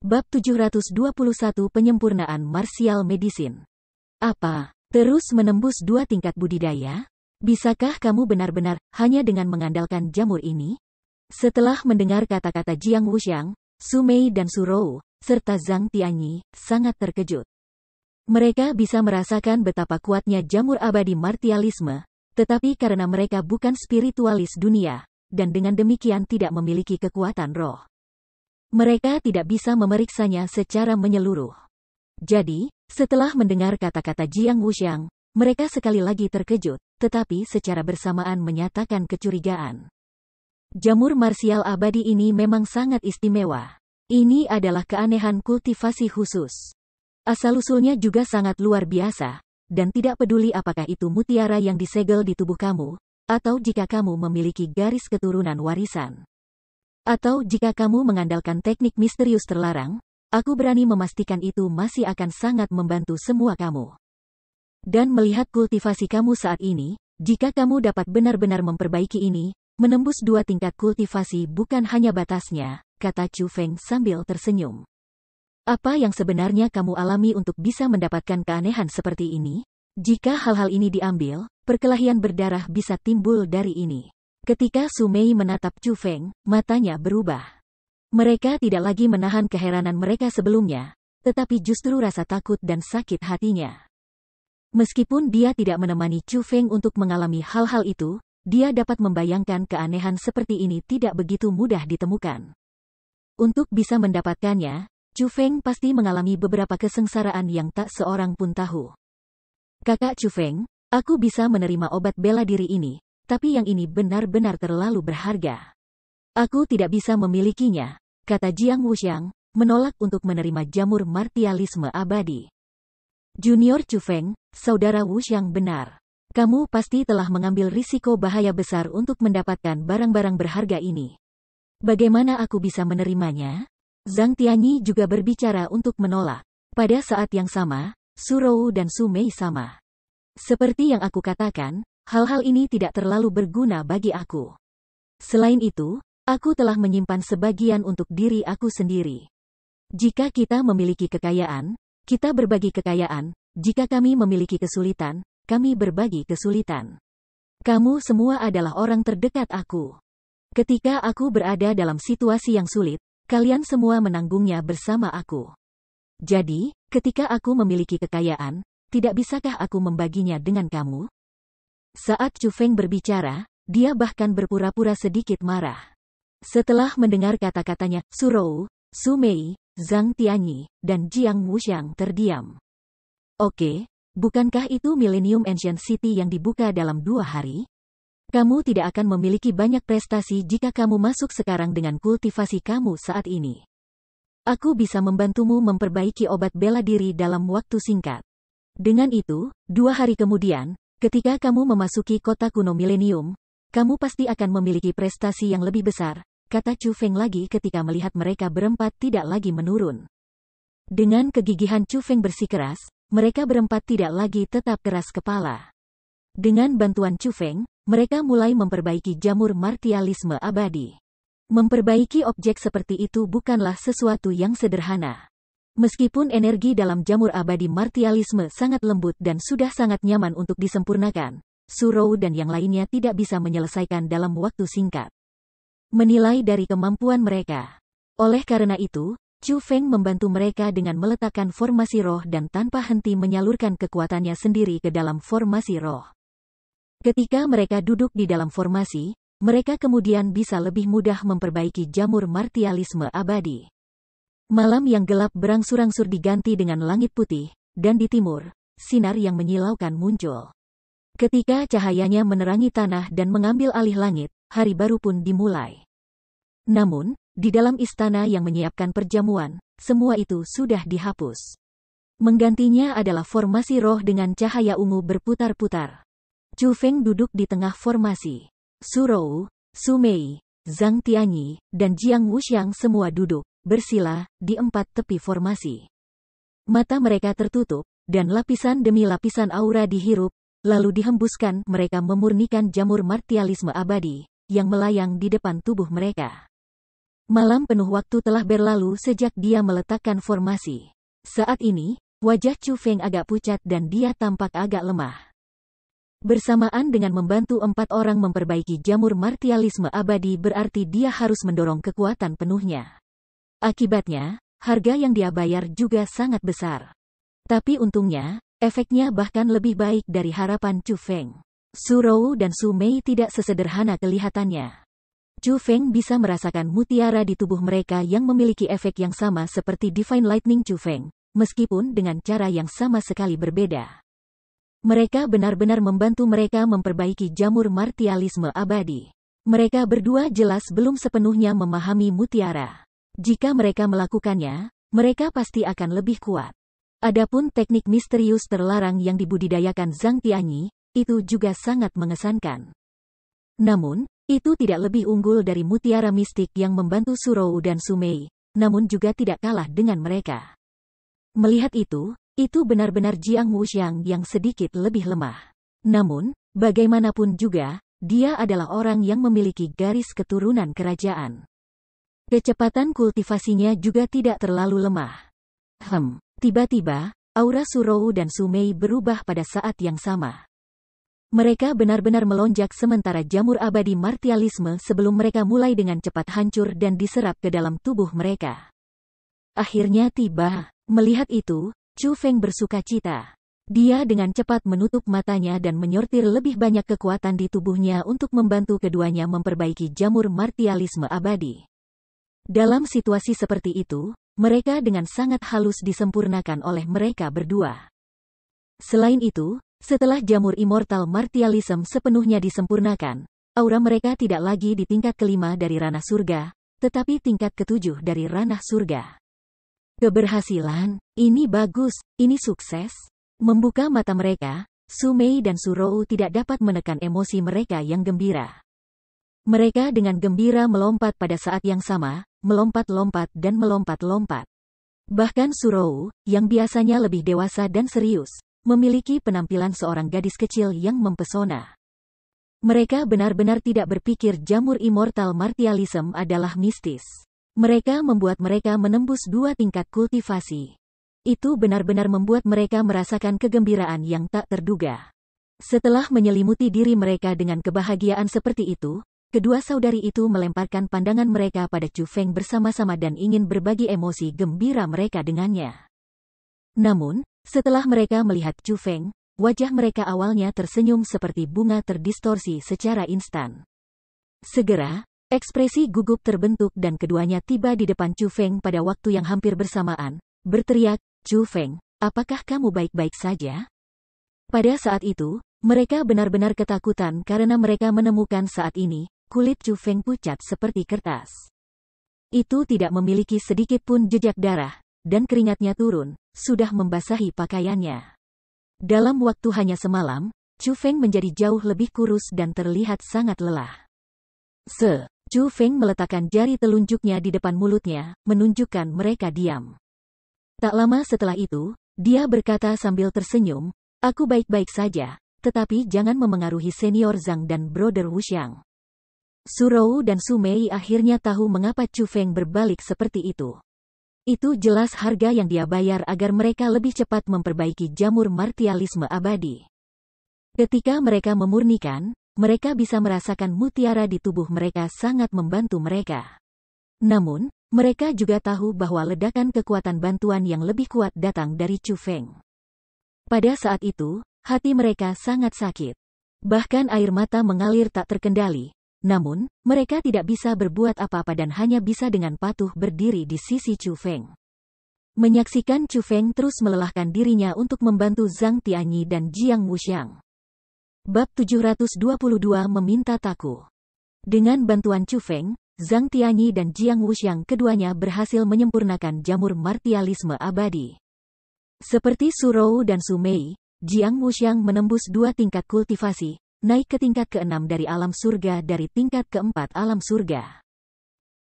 Bab 721 Penyempurnaan Martial Medicine. Apa? Terus menembus 2 tingkat budidaya? Bisakah kamu benar-benar hanya dengan mengandalkan jamur ini? Setelah mendengar kata-kata Jiang Wuxiang, Su Mei dan Su Rou, serta Zhang Tianyi, sangat terkejut. Mereka bisa merasakan betapa kuatnya jamur abadi martialisme, tetapi karena mereka bukan spiritualis dunia, dan dengan demikian tidak memiliki kekuatan roh, mereka tidak bisa memeriksanya secara menyeluruh. Jadi, setelah mendengar kata-kata Jiang Wuxiang, mereka sekali lagi terkejut, tetapi secara bersamaan menyatakan kecurigaan. Jamur marsial abadi ini memang sangat istimewa. Ini adalah keanehan kultivasi khusus. Asal-usulnya juga sangat luar biasa, dan tidak peduli apakah itu mutiara yang disegel di tubuh kamu, atau jika kamu memiliki garis keturunan warisan, atau jika kamu mengandalkan teknik misterius terlarang, aku berani memastikan itu masih akan sangat membantu semua kamu. Dan melihat kultivasi kamu saat ini, jika kamu dapat benar-benar memperbaiki ini, menembus 2 tingkat kultivasi bukan hanya batasnya, kata Chu Feng sambil tersenyum. Apa yang sebenarnya kamu alami untuk bisa mendapatkan keanehan seperti ini? Jika hal-hal ini diambil, perkelahian berdarah bisa timbul dari ini. Ketika Su Mei menatap Chu Feng, matanya berubah. Mereka tidak lagi menahan keheranan mereka sebelumnya, tetapi justru rasa takut dan sakit hatinya. Meskipun dia tidak menemani Chu Feng untuk mengalami hal-hal itu, dia dapat membayangkan keanehan seperti ini tidak begitu mudah ditemukan. Untuk bisa mendapatkannya, Chu Feng pasti mengalami beberapa kesengsaraan yang tak seorang pun tahu. Kakak Chu Feng, aku bisa menerima obat bela diri ini, tapi yang ini benar-benar terlalu berharga. Aku tidak bisa memilikinya, kata Jiang Wuxiang, menolak untuk menerima jamur martialisme abadi. Junior Chu Feng, saudara Wuxiang benar. Kamu pasti telah mengambil risiko bahaya besar untuk mendapatkan barang-barang berharga ini. Bagaimana aku bisa menerimanya? Zhang Tianyi juga berbicara untuk menolak. Pada saat yang sama, Su Rou dan Su Mei sama. Seperti yang aku katakan, hal-hal ini tidak terlalu berguna bagi aku. Selain itu, aku telah menyimpan sebagian untuk diri aku sendiri. Jika kita memiliki kekayaan, kita berbagi kekayaan. Jika kami memiliki kesulitan, kami berbagi kesulitan. Kamu semua adalah orang terdekat aku. Ketika aku berada dalam situasi yang sulit, kalian semua menanggungnya bersama aku. Jadi, ketika aku memiliki kekayaan, tidak bisakah aku membaginya dengan kamu? Saat Chu Feng berbicara, dia bahkan berpura-pura sedikit marah. Setelah mendengar kata-katanya, Su Rou, Su Mei, Zhang Tianyi, dan Jiang Wuxiang terdiam. Oke, bukankah itu Millennium Ancient City yang dibuka dalam 2 hari? Kamu tidak akan memiliki banyak prestasi jika kamu masuk sekarang dengan kultivasi kamu saat ini. Aku bisa membantumu memperbaiki obat bela diri dalam waktu singkat. Dengan itu, 2 hari kemudian, ketika kamu memasuki kota kuno milenium, kamu pasti akan memiliki prestasi yang lebih besar, kata Chu Feng lagi ketika melihat mereka berempat tidak lagi menurun. Dengan kegigihan Chu Feng bersikeras, mereka berempat tidak lagi tetap keras kepala. Dengan bantuan Chu Feng, mereka mulai memperbaiki jamur martialisme abadi. Memperbaiki objek seperti itu bukanlah sesuatu yang sederhana. Meskipun energi dalam jamur abadi martialisme sangat lembut dan sudah sangat nyaman untuk disempurnakan, Su Rou dan yang lainnya tidak bisa menyelesaikan dalam waktu singkat. Menilai dari kemampuan mereka. Oleh karena itu, Chu Feng membantu mereka dengan meletakkan formasi roh dan tanpa henti menyalurkan kekuatannya sendiri ke dalam formasi roh. Ketika mereka duduk di dalam formasi, mereka kemudian bisa lebih mudah memperbaiki jamur martialisme abadi. Malam yang gelap berangsur-angsur diganti dengan langit putih, dan di timur, sinar yang menyilaukan muncul. Ketika cahayanya menerangi tanah dan mengambil alih langit, hari baru pun dimulai. Namun, di dalam istana yang menyiapkan perjamuan, semua itu sudah dihapus. Menggantinya adalah formasi roh dengan cahaya ungu berputar-putar. Chu Feng duduk di tengah formasi. Su Rou, Su Mei, Zhang Tianyi, dan Jiang Wuxiang semua duduk, bersila, di 4 tepi formasi. Mata mereka tertutup, dan lapisan demi lapisan aura dihirup, lalu dihembuskan. Mereka memurnikan jamur martialisme abadi, yang melayang di depan tubuh mereka. Malam penuh waktu telah berlalu sejak dia meletakkan formasi. Saat ini, wajah Chu Feng agak pucat dan dia tampak agak lemah. Bersamaan dengan membantu 4 orang memperbaiki jamur martialisme abadi berarti dia harus mendorong kekuatan penuhnya. Akibatnya, harga yang dia bayar juga sangat besar. Tapi untungnya, efeknya bahkan lebih baik dari harapan Chu Feng. Su Rou dan Su Mei tidak sesederhana kelihatannya. Chu Feng bisa merasakan mutiara di tubuh mereka yang memiliki efek yang sama seperti Divine Lightning Chu Feng, meskipun dengan cara yang sama sekali berbeda. Mereka benar-benar membantu mereka memperbaiki jamur martialisme abadi. Mereka berdua jelas belum sepenuhnya memahami mutiara. Jika mereka melakukannya, mereka pasti akan lebih kuat. Adapun teknik misterius terlarang yang dibudidayakan Zhang Tianyi, itu juga sangat mengesankan. Namun, itu tidak lebih unggul dari mutiara mistik yang membantu Su Rou dan Su Mei, namun juga tidak kalah dengan mereka. Melihat itu benar-benar Jiang Wuxiang yang sedikit lebih lemah. Namun, bagaimanapun juga, dia adalah orang yang memiliki garis keturunan kerajaan. Kecepatan kultivasinya juga tidak terlalu lemah. Tiba-tiba, aura Su Rou dan Su Mei berubah pada saat yang sama. Mereka benar-benar melonjak sementara jamur abadi martialisme sebelum mereka mulai dengan cepat hancur dan diserap ke dalam tubuh mereka. Akhirnya tiba. Melihat itu, Chu Feng bersuka cita. Dia dengan cepat menutup matanya dan menyortir lebih banyak kekuatan di tubuhnya untuk membantu keduanya memperbaiki jamur martialisme abadi. Dalam situasi seperti itu, mereka dengan sangat halus disempurnakan oleh mereka berdua. Selain itu, setelah jamur immortal martialism sepenuhnya disempurnakan, aura mereka tidak lagi di tingkat kelima dari ranah surga, tetapi tingkat ketujuh dari ranah surga. Keberhasilan, ini bagus, ini sukses. Membuka mata mereka, Su Mei dan Su Rou tidak dapat menekan emosi mereka yang gembira. Mereka dengan gembira melompat pada saat yang sama, melompat-lompat dan melompat-lompat. Bahkan Su Rou, yang biasanya lebih dewasa dan serius, memiliki penampilan seorang gadis kecil yang mempesona. Mereka benar-benar tidak berpikir jamur immortal martialism adalah mistis. Mereka membuat mereka menembus 2 tingkat kultivasi. Itu benar-benar membuat mereka merasakan kegembiraan yang tak terduga. Setelah menyelimuti diri mereka dengan kebahagiaan seperti itu, kedua saudari itu melemparkan pandangan mereka pada Chu Feng bersama-sama dan ingin berbagi emosi gembira mereka dengannya. Namun, setelah mereka melihat Chu Feng, wajah mereka awalnya tersenyum seperti bunga terdistorsi secara instan. Segera, ekspresi gugup terbentuk dan keduanya tiba di depan Chu Feng pada waktu yang hampir bersamaan, berteriak, "Chu Feng, apakah kamu baik-baik saja?" Pada saat itu, mereka benar-benar ketakutan karena mereka menemukan saat ini, kulit Chu Feng pucat seperti kertas. Itu tidak memiliki sedikit pun jejak darah, dan keringatnya turun, sudah membasahi pakaiannya. Dalam waktu hanya semalam, Chu Feng menjadi jauh lebih kurus dan terlihat sangat lelah. Chu Feng meletakkan jari telunjuknya di depan mulutnya, menunjukkan mereka diam. Tak lama setelah itu, dia berkata sambil tersenyum, "Aku baik-baik saja, tetapi jangan memengaruhi senior Zhang dan brother Wuxiang." Su Rou dan Su Mei akhirnya tahu mengapa Chu Feng berbalik seperti itu. Itu jelas harga yang dia bayar agar mereka lebih cepat memperbaiki jamur martialisme abadi. Ketika mereka memurnikan, mereka bisa merasakan mutiara di tubuh mereka sangat membantu mereka. Namun, mereka juga tahu bahwa ledakan kekuatan bantuan yang lebih kuat datang dari Chu Feng. Pada saat itu, hati mereka sangat sakit. Bahkan air mata mengalir tak terkendali. Namun, mereka tidak bisa berbuat apa-apa dan hanya bisa dengan patuh berdiri di sisi Chu Feng. Menyaksikan Chu Feng terus melelahkan dirinya untuk membantu Zhang Tianyi dan Jiang Wuxiang. Bab 722 meminta taku. Dengan bantuan Chu Feng, Zhang Tianyi dan Jiang Wuxiang keduanya berhasil menyempurnakan jamur martialisme abadi. Seperti Su Rou dan Su Mei, Jiang Wuxiang menembus 2 tingkat kultivasi, naik ke tingkat ke-6 dari alam surga dari tingkat ke-4 alam surga.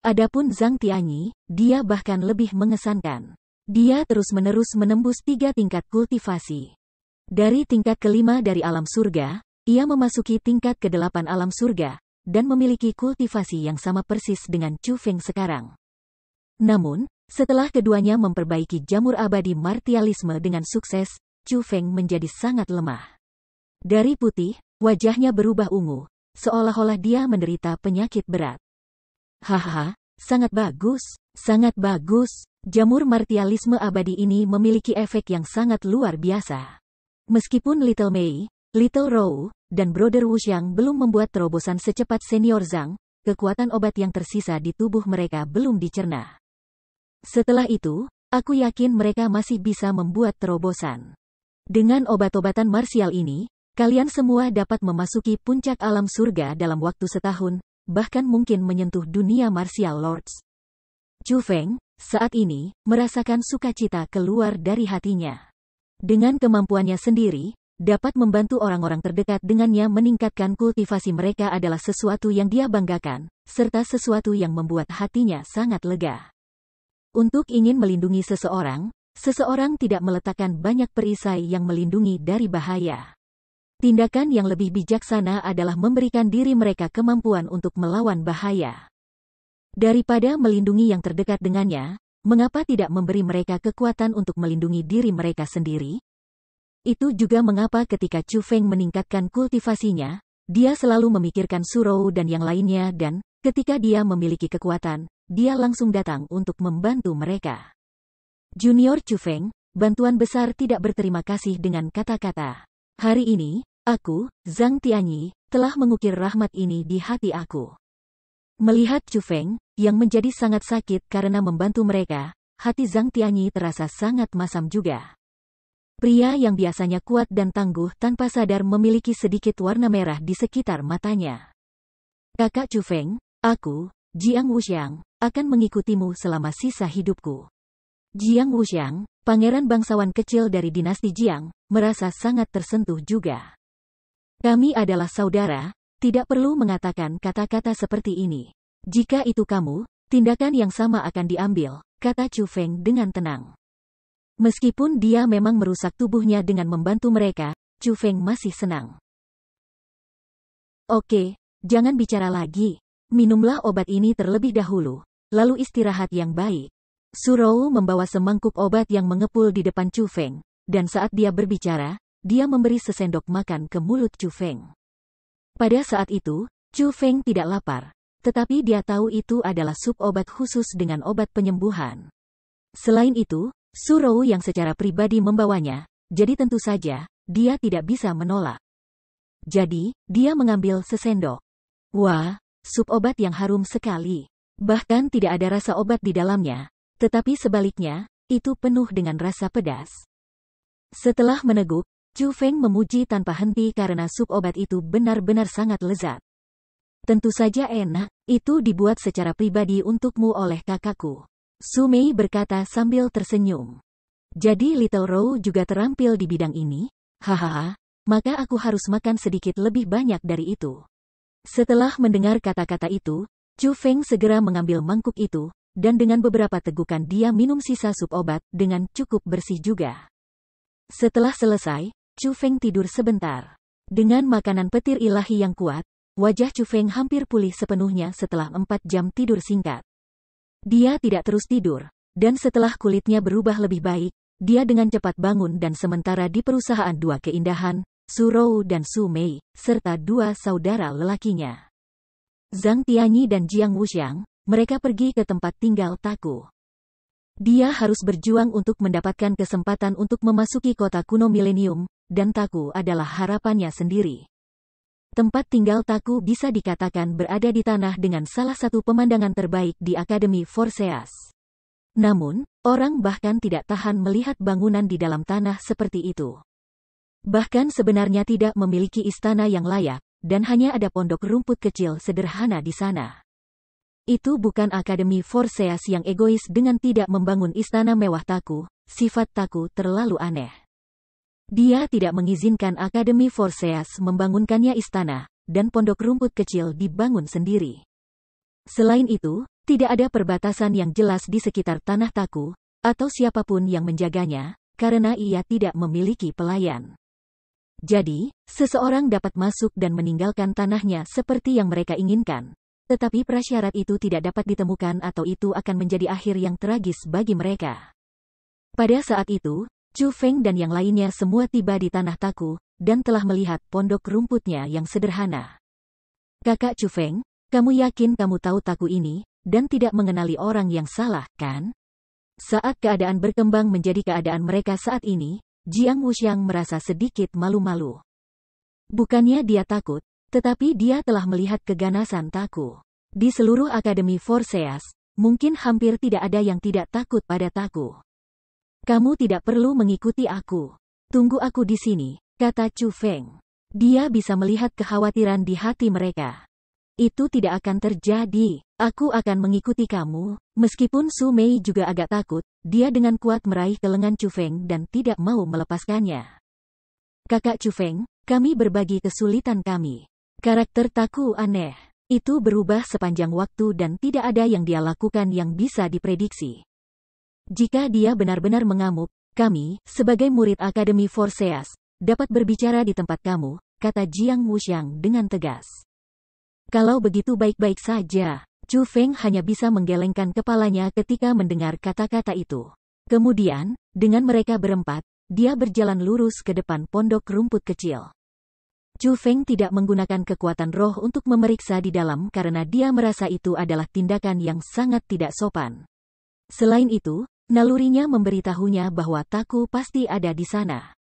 Adapun Zhang Tianyi, dia bahkan lebih mengesankan. Dia terus-menerus menembus 3 tingkat kultivasi. Dari tingkat ke-5 dari alam surga, ia memasuki tingkat ke-8 alam surga, dan memiliki kultivasi yang sama persis dengan Chu Feng sekarang. Namun, setelah keduanya memperbaiki jamur abadi martialisme dengan sukses, Chu Feng menjadi sangat lemah. Dari putih, wajahnya berubah ungu, seolah-olah dia menderita penyakit berat. Haha, sangat bagus, sangat bagus. Jamur martialisme abadi ini memiliki efek yang sangat luar biasa. Meskipun Little Mei, Little Rou, dan Brother Wuxiang belum membuat terobosan secepat Senior Zhang, kekuatan obat yang tersisa di tubuh mereka belum dicerna. Setelah itu, aku yakin mereka masih bisa membuat terobosan. Dengan obat-obatan marsial ini, kalian semua dapat memasuki puncak alam surga dalam waktu setahun, bahkan mungkin menyentuh dunia martial lords. Chu Feng, saat ini, merasakan sukacita keluar dari hatinya. Dengan kemampuannya sendiri, dapat membantu orang-orang terdekat dengannya meningkatkan kultivasi mereka adalah sesuatu yang dia banggakan, serta sesuatu yang membuat hatinya sangat lega. Untuk ingin melindungi seseorang, seseorang tidak meletakkan banyak perisai yang melindungi dari bahaya. Tindakan yang lebih bijaksana adalah memberikan diri mereka kemampuan untuk melawan bahaya. Daripada melindungi yang terdekat dengannya, mengapa tidak memberi mereka kekuatan untuk melindungi diri mereka sendiri? Itu juga mengapa ketika Chu Feng meningkatkan kultivasinya, dia selalu memikirkan Su Rou dan yang lainnya dan, ketika dia memiliki kekuatan, dia langsung datang untuk membantu mereka. Junior Chu Feng, bantuan besar tidak berterima kasih dengan kata-kata. Hari ini, aku, Zhang Tianyi, telah mengukir rahmat ini di hati aku. Melihat Chu Feng, yang menjadi sangat sakit karena membantu mereka, hati Zhang Tianyi terasa sangat masam juga. Pria yang biasanya kuat dan tangguh tanpa sadar memiliki sedikit warna merah di sekitar matanya. Kakak Chu Feng, aku, Jiang Wuxiang, akan mengikutimu selama sisa hidupku. Jiang Wuxiang, pangeran bangsawan kecil dari dinasti Jiang, merasa sangat tersentuh juga. Kami adalah saudara, tidak perlu mengatakan kata-kata seperti ini. Jika itu kamu, tindakan yang sama akan diambil, kata Chu Feng dengan tenang. Meskipun dia memang merusak tubuhnya dengan membantu mereka, Chu Feng masih senang. Oke, jangan bicara lagi. Minumlah obat ini terlebih dahulu, lalu istirahat yang baik. Su Rou membawa semangkuk obat yang mengepul di depan Chu Feng, dan saat dia berbicara, dia memberi sesendok makan ke mulut Chu Feng. Pada saat itu, Chu Feng tidak lapar, tetapi dia tahu itu adalah sup obat khusus dengan obat penyembuhan. Selain itu, Su Rou yang secara pribadi membawanya, jadi tentu saja, dia tidak bisa menolak. Jadi, dia mengambil sesendok. Wah, sup obat yang harum sekali. Bahkan tidak ada rasa obat di dalamnya, tetapi sebaliknya, itu penuh dengan rasa pedas. Setelah meneguk, Chu Feng memuji tanpa henti karena sup obat itu benar-benar sangat lezat. Tentu saja enak, itu dibuat secara pribadi untukmu oleh kakakku. Su Mei berkata sambil tersenyum. Jadi Little Rou juga terampil di bidang ini? Hahaha, maka aku harus makan sedikit lebih banyak dari itu. Setelah mendengar kata-kata itu, Chu Feng segera mengambil mangkuk itu, dan dengan beberapa tegukan dia minum sisa sup obat dengan cukup bersih juga. Setelah selesai, Chu Feng tidur sebentar. Dengan makanan petir ilahi yang kuat, wajah Chu Feng hampir pulih sepenuhnya setelah 4 jam tidur singkat. Dia tidak terus tidur, dan setelah kulitnya berubah lebih baik, dia dengan cepat bangun dan sementara di perusahaan dua keindahan, Su Rou dan Su Mei, serta dua saudara lelakinya. Zhang Tianyi dan Jiang Wuxiang, mereka pergi ke tempat tinggal Taku. Dia harus berjuang untuk mendapatkan kesempatan untuk memasuki kota kuno milenium, dan Taku adalah harapannya sendiri. Tempat tinggal Taku bisa dikatakan berada di tanah dengan salah satu pemandangan terbaik di Akademi Forseas. Namun, orang bahkan tidak tahan melihat bangunan di dalam tanah seperti itu. Bahkan sebenarnya tidak memiliki istana yang layak, dan hanya ada pondok rumput kecil sederhana di sana. Itu bukan Akademi Forseas yang egois dengan tidak membangun istana mewah Taku, sifat Taku terlalu aneh. Dia tidak mengizinkan Akademi Forseas membangunkannya istana, dan pondok rumput kecil dibangun sendiri. Selain itu, tidak ada perbatasan yang jelas di sekitar tanah Taku, atau siapapun yang menjaganya, karena ia tidak memiliki pelayan. Jadi, seseorang dapat masuk dan meninggalkan tanahnya seperti yang mereka inginkan. Tetapi prasyarat itu tidak dapat ditemukan atau itu akan menjadi akhir yang tragis bagi mereka. Pada saat itu, Chu Feng dan yang lainnya semua tiba di tanah Taku, dan telah melihat pondok rumputnya yang sederhana. Kakak Chu Feng, kamu yakin kamu tahu Taku ini, dan tidak mengenali orang yang salah, kan? Saat keadaan berkembang menjadi keadaan mereka saat ini, Jiang Wuxiang merasa sedikit malu-malu. Bukannya dia takut, tetapi dia telah melihat keganasan Taku. Di seluruh Akademi Forseas, mungkin hampir tidak ada yang tidak takut pada Taku. Kamu tidak perlu mengikuti aku. Tunggu aku di sini, kata Chu Feng. Dia bisa melihat kekhawatiran di hati mereka. Itu tidak akan terjadi. Aku akan mengikuti kamu. Meskipun Su Mei juga agak takut, dia dengan kuat meraih ke lengan Chu Feng dan tidak mau melepaskannya. Kakak Chu Feng, kami berbagi kesulitan kami. Karakter Taku aneh. Itu berubah sepanjang waktu dan tidak ada yang dia lakukan yang bisa diprediksi. Jika dia benar-benar mengamuk, kami, sebagai murid Akademi Forseas, dapat berbicara di tempat kamu, kata Jiang Wuxiang dengan tegas. Kalau begitu baik-baik saja. Chu Feng hanya bisa menggelengkan kepalanya ketika mendengar kata-kata itu. Kemudian, dengan mereka berempat, dia berjalan lurus ke depan pondok rumput kecil. Chu Feng tidak menggunakan kekuatan roh untuk memeriksa di dalam karena dia merasa itu adalah tindakan yang sangat tidak sopan. Selain itu, nalurinya memberitahunya bahwa Taku pasti ada di sana.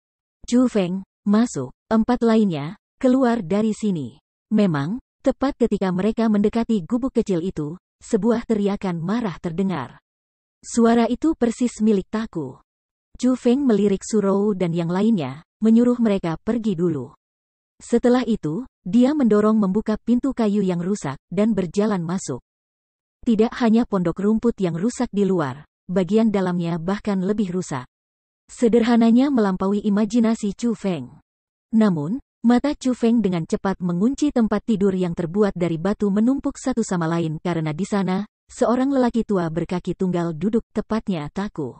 Chu Feng, masuk. 4 lainnya, keluar dari sini. Memang, tepat ketika mereka mendekati gubuk kecil itu, sebuah teriakan marah terdengar. Suara itu persis milik Taku. Chu Feng melirik Surou dan yang lainnya, menyuruh mereka pergi dulu. Setelah itu, dia mendorong membuka pintu kayu yang rusak, dan berjalan masuk. Tidak hanya pondok rumput yang rusak di luar, bagian dalamnya bahkan lebih rusak. Sederhananya melampaui imajinasi Chu Feng. Namun, mata Chu Feng dengan cepat mengunci tempat tidur yang terbuat dari batu menumpuk satu sama lain karena di sana, seorang lelaki tua berkaki tunggal duduk tepatnya Taku.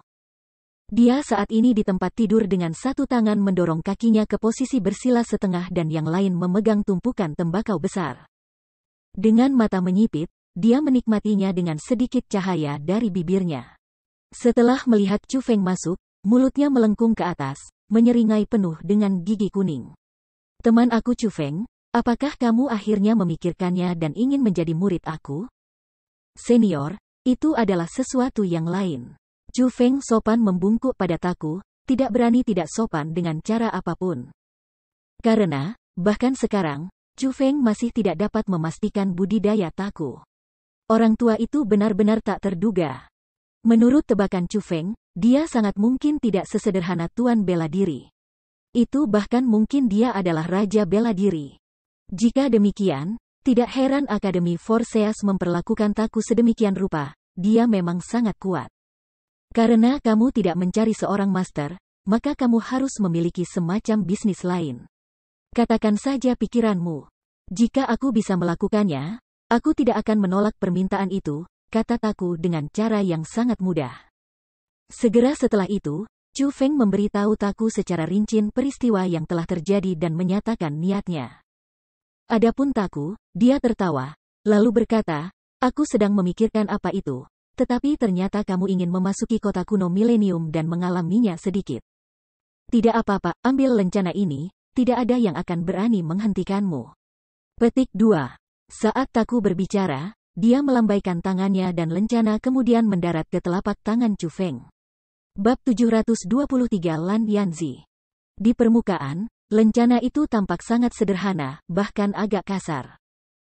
Dia saat ini di tempat tidur dengan satu tangan mendorong kakinya ke posisi bersila setengah dan yang lain memegang tumpukan tembakau besar. Dengan mata menyipit, dia menikmatinya dengan sedikit cahaya dari bibirnya. Setelah melihat Chu Feng masuk, mulutnya melengkung ke atas, menyeringai penuh dengan gigi kuning. Teman aku Chu Feng, apakah kamu akhirnya memikirkannya dan ingin menjadi murid aku? Senior, itu adalah sesuatu yang lain. Chu Feng sopan membungkuk pada Taku, tidak berani tidak sopan dengan cara apapun. Karena, bahkan sekarang, Chu Feng masih tidak dapat memastikan budidaya Taku. Orang tua itu benar-benar tak terduga. Menurut tebakan Chu Feng, dia sangat mungkin tidak sesederhana Tuan bela diri. Itu bahkan mungkin dia adalah Raja Bela Diri. Jika demikian, tidak heran Akademi Forseas memperlakukan Taku sedemikian rupa, dia memang sangat kuat. Karena kamu tidak mencari seorang master, maka kamu harus memiliki semacam bisnis lain. Katakan saja pikiranmu. Jika aku bisa melakukannya, aku tidak akan menolak permintaan itu, kata Taku dengan cara yang sangat mudah. Segera setelah itu, Chu Feng memberitahu Taku secara rinci peristiwa yang telah terjadi dan menyatakan niatnya. Adapun Taku, dia tertawa, lalu berkata, aku sedang memikirkan apa itu, tetapi ternyata kamu ingin memasuki kota kuno milenium dan mengalaminya sedikit. Tidak apa-apa, ambil lencana ini, tidak ada yang akan berani menghentikanmu. Petik 2. Saat Taku berbicara, dia melambaikan tangannya dan lencana kemudian mendarat ke telapak tangan Chu Feng. Bab 723 Lan Yanzi. Di permukaan, lencana itu tampak sangat sederhana, bahkan agak kasar.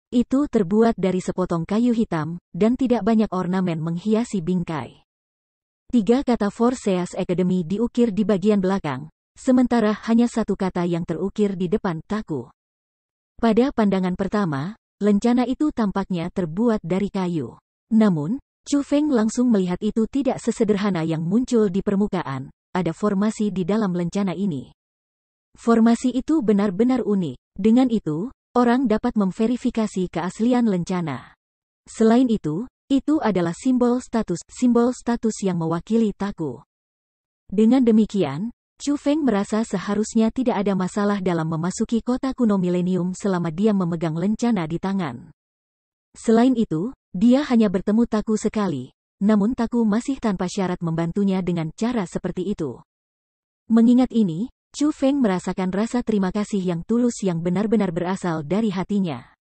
Itu terbuat dari sepotong kayu hitam, dan tidak banyak ornamen menghiasi bingkai. 3 kata Forseas Academy diukir di bagian belakang, sementara hanya 1 kata yang terukir di depan Taku. Pada pandangan pertama, lencana itu tampaknya terbuat dari kayu. Namun, Chu Feng langsung melihat itu tidak sesederhana yang muncul di permukaan, ada formasi di dalam lencana ini. Formasi itu benar-benar unik. Dengan itu, orang dapat memverifikasi keaslian lencana. Selain itu adalah simbol status yang mewakili Taku. Dengan demikian, Chu Feng merasa seharusnya tidak ada masalah dalam memasuki kota kuno milenium selama dia memegang lencana di tangan. Selain itu, dia hanya bertemu Taku sekali, namun Taku masih tanpa syarat membantunya dengan cara seperti itu. Mengingat ini, Chu Feng merasakan rasa terima kasih yang tulus yang benar-benar berasal dari hatinya.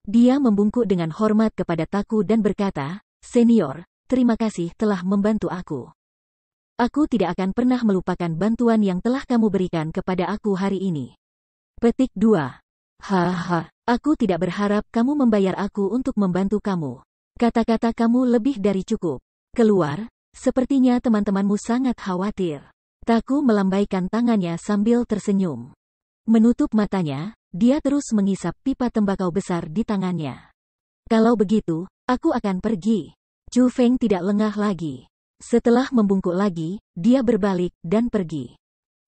Dia membungkuk dengan hormat kepada Taku dan berkata, "Senior, terima kasih telah membantu aku. Aku tidak akan pernah melupakan bantuan yang telah kamu berikan kepada aku hari ini." Petik 2. Haha, aku tidak berharap kamu membayar aku untuk membantu kamu. Kata-kata kamu lebih dari cukup. Keluar, sepertinya teman-temanmu sangat khawatir. Taku melambaikan tangannya sambil tersenyum. Menutup matanya, dia terus mengisap pipa tembakau besar di tangannya. Kalau begitu, aku akan pergi. Chu Feng tidak lengah lagi. Setelah membungkuk lagi, dia berbalik dan pergi.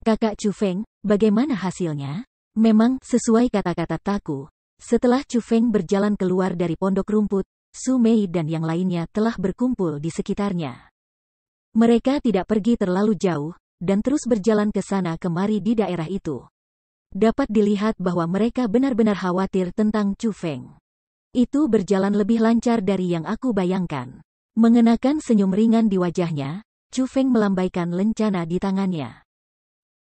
Kakak Chu Feng, bagaimana hasilnya? Memang sesuai kata-kata Taku. Setelah Chu Feng berjalan keluar dari pondok rumput, Su Mei dan yang lainnya telah berkumpul di sekitarnya. Mereka tidak pergi terlalu jauh, dan terus berjalan ke sana kemari di daerah itu. Dapat dilihat bahwa mereka benar-benar khawatir tentang Chu Feng. Itu berjalan lebih lancar dari yang aku bayangkan. Mengenakan senyum ringan di wajahnya, Chu Feng melambaikan lencana di tangannya.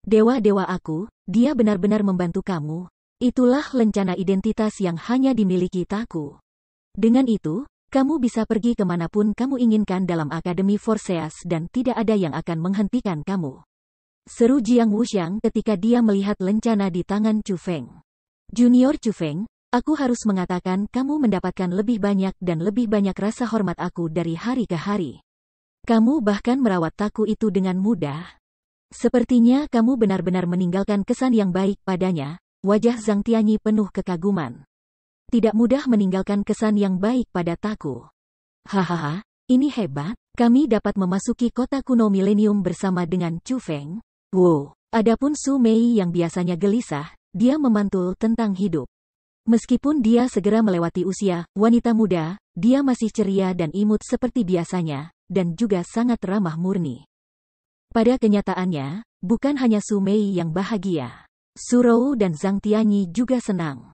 Dewa-dewa aku, dia benar-benar membantu kamu. Itulah lencana identitas yang hanya dimiliki Taku. Dengan itu, kamu bisa pergi kemanapun kamu inginkan dalam Akademi Forseas dan tidak ada yang akan menghentikan kamu. Seru Jiang Wuxiang ketika dia melihat lencana di tangan Chu Feng. Junior Chu Feng, aku harus mengatakan kamu mendapatkan lebih banyak dan lebih banyak rasa hormat aku dari hari ke hari. Kamu bahkan merawat Taku itu dengan mudah. Sepertinya kamu benar-benar meninggalkan kesan yang baik padanya. Wajah Zhang Tianyi penuh kekaguman. Tidak mudah meninggalkan kesan yang baik pada Taku. Hahaha, ini hebat. Kami dapat memasuki kota kuno milenium bersama dengan Chu Feng. Wow, adapun Su Mei yang biasanya gelisah, dia memantul tentang hidup. Meskipun dia segera melewati usia wanita muda, dia masih ceria dan imut seperti biasanya, dan juga sangat ramah murni. Pada kenyataannya, bukan hanya Su Mei yang bahagia. Su Rou dan Zhang Tianyi juga senang.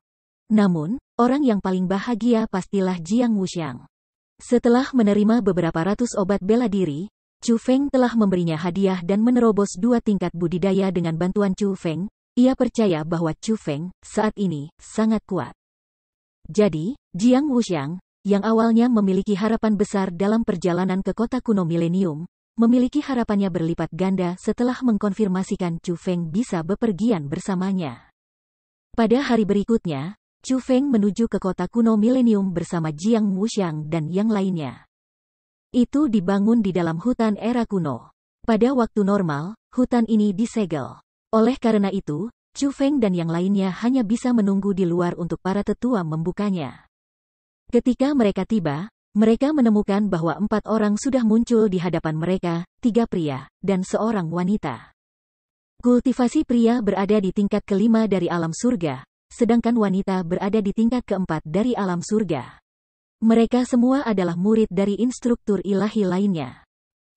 Namun, orang yang paling bahagia pastilah Jiang Wuxiang. Setelah menerima beberapa ratus obat bela diri, Chu Feng telah memberinya hadiah dan menerobos 2 tingkat budidaya dengan bantuan Chu Feng. Ia percaya bahwa Chu Feng, saat ini, sangat kuat. Jadi, Jiang Wuxiang, yang awalnya memiliki harapan besar dalam perjalanan ke kota kuno milenium, memiliki harapannya berlipat ganda setelah mengkonfirmasikan Chu Feng bisa bepergian bersamanya. Pada hari berikutnya, Chu Feng menuju ke kota kuno milenium bersama Jiang Wuxiang dan yang lainnya. Itu dibangun di dalam hutan era kuno. Pada waktu normal, hutan ini disegel. Oleh karena itu, Chu Feng dan yang lainnya hanya bisa menunggu di luar untuk para tetua membukanya. Ketika mereka tiba, mereka menemukan bahwa 4 orang sudah muncul di hadapan mereka, 3 pria, dan 1 wanita. Kultivasi pria berada di tingkat ke-5 dari alam surga, sedangkan wanita berada di tingkat ke-4 dari alam surga. Mereka semua adalah murid dari instruktur ilahi lainnya.